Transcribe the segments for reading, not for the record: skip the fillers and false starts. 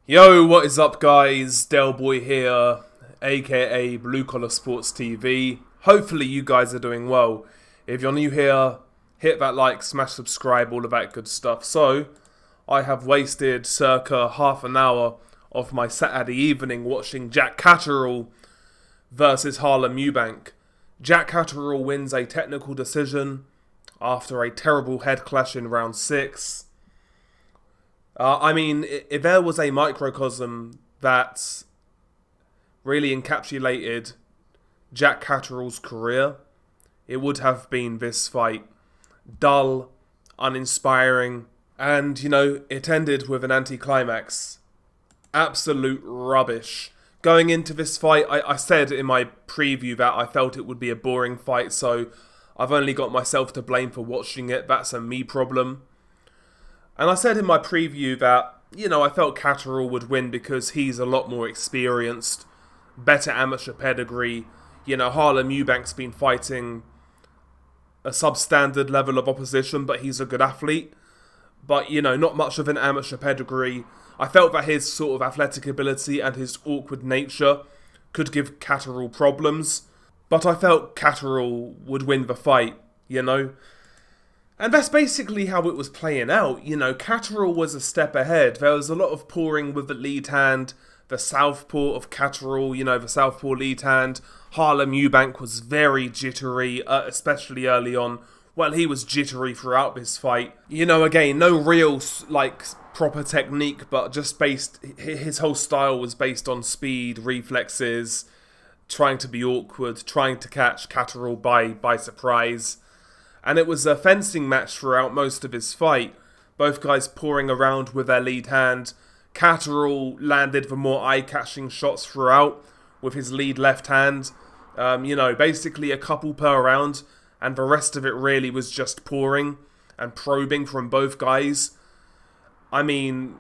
Yo, what is up guys? Del Boy here, aka Blue Collar Sports TV. Hopefully you guys are doing well. If you're new here, hit that like, smash subscribe, all of that good stuff. So, I have wasted circa half an hour of my Saturday evening watching Jack Catterall versus Harlem Eubank. Jack Catterall wins a technical decision after a terrible head clash in round 6. If there was a microcosm that really encapsulated Jack Catterall's career, it would have been this fight. Dull, uninspiring, and, it ended with an anticlimax. Absolute rubbish. Going into this fight, I said in my preview that I felt it would be a boring fight, so I've only got myself to blame for watching it. That's a me problem. And I said in my preview that, I felt Catterall would win because he's a lot more experienced, better amateur pedigree. Harlem Eubank's been fighting a substandard level of opposition, but he's a good athlete. But, not much of an amateur pedigree. I felt that his sort of athletic ability and his awkward nature could give Catterall problems. But I felt Catterall would win the fight, And that's basically how it was playing out. Catterall was a step ahead. There was a lot of pouring with the lead hand, the southpaw of Catterall, the southpaw lead hand. Harlem Eubank was very jittery, especially early on. Well, he was jittery throughout this fight. Again, no real, proper technique, but just his whole style was based on speed, reflexes, trying to be awkward, trying to catch Catterall by surprise. And it was a fencing match throughout most of his fight. Both guys pouring around with their lead hand. Catterall landed the more eye-catching shots throughout with his lead left hand. Basically a couple per round. And the rest of it really was just pouring and probing from both guys. Harlem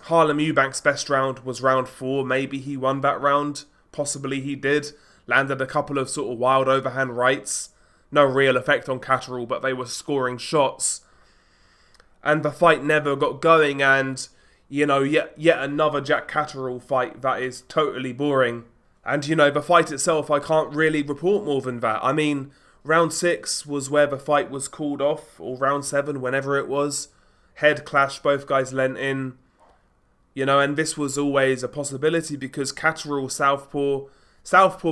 Eubank's best round was round 4. Maybe he won that round. Possibly he did. Landed a couple of sort of wild overhand rights. No real effect on Catterall, but they were scoring shots. And the fight never got going, and, yet another Jack Catterall fight that is totally boring. And, the fight itself, I can't really report more than that. Round 6 was where the fight was called off, or round 7, whenever it was. Head clash, both guys leant in. And this was always a possibility because Catterall Southpaw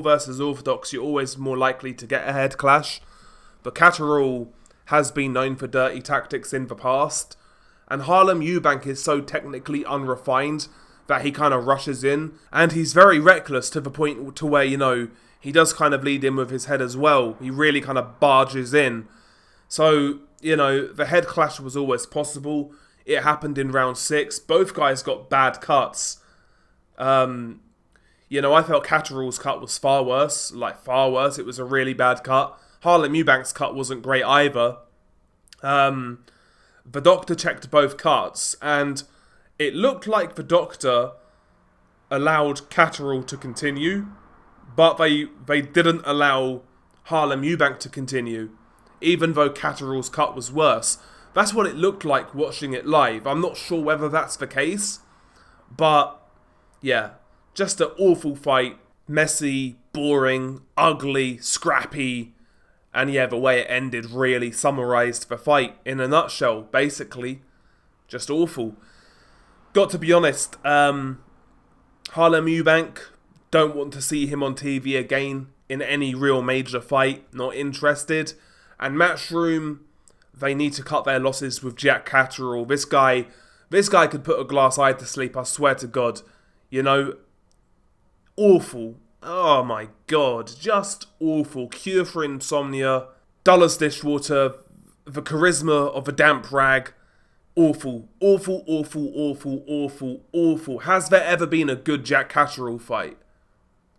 versus Orthodox, you're always more likely to get a head clash. But Catterall has been known for dirty tactics in the past. And Harlem Eubank is so technically unrefined that he kind of rushes in. And he's very reckless to the point to where, he does kind of lead in with his head as well. He really kind of barges in. So, the head clash was always possible. It happened in round 6. Both guys got bad cuts. I felt Catterall's cut was far worse. It was a really bad cut. Harlem Eubank's cut wasn't great either. The doctor checked both cuts, and it looked like the doctor allowed Catterall to continue, but they didn't allow Harlem Eubank to continue, even though Catterall's cut was worse. That's what it looked like watching it live. I'm not sure whether that's the case, but yeah, just an awful fight. Messy, boring, ugly, scrappy. And yeah, the way it ended really summarised the fight in a nutshell, basically. Just awful. Got to be honest, Harlem Eubank, don't want to see him on TV again in any real major fight. Not interested. And Matchroom, they need to cut their losses with Jack Catterall. This guy could put a glass eye to sleep, I swear to God. Awful. Oh my God, just awful. Cure for insomnia, dull as dishwater, the charisma of a damp rag. Awful, awful, awful, awful, awful, awful. Has there ever been a good Jack Catterall fight?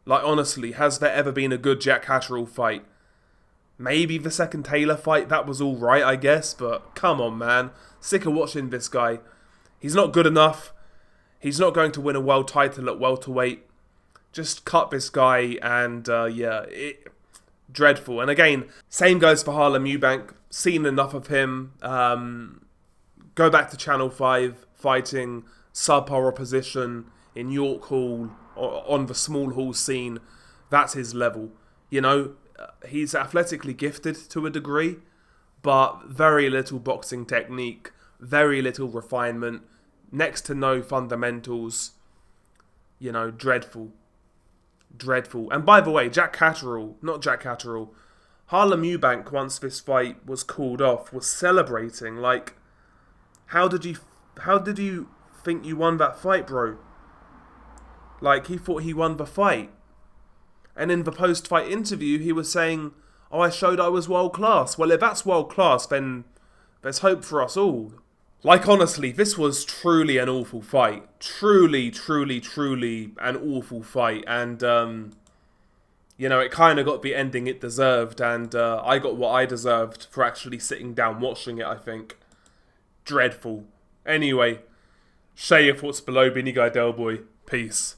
Honestly, has there ever been a good Jack Catterall fight? Maybe the second Taylor fight, that was alright, I guess, but come on, man. Sick of watching this guy. He's not good enough. He's not going to win a world title at welterweight. Just cut this guy and, dreadful. And again, same goes for Harlem Eubank. Seen enough of him. Go back to Channel 5 fighting subpar opposition in York Hall, on the small hall scene. That's his level. You know, he's athletically gifted to a degree, but very little boxing technique, very little refinement, next to no fundamentals. You know, dreadful. Dreadful. And by the way, not Jack Catterall, Harlem Eubank, once this fight was called off, was celebrating. Like, how did you think you won that fight, bro? Like, he thought he won the fight. And in the post-fight interview, he was saying, "Oh, I showed I was world class." Well, if that's world class, then there's hope for us all. Like, honestly, this was truly an awful fight. Truly, truly, truly an awful fight. And, you know, it kind of got the ending it deserved. And I got what I deserved for actually sitting down watching it, I think. Dreadful. Anyway, share your thoughts below, Beanie Guy Del Boy. Peace.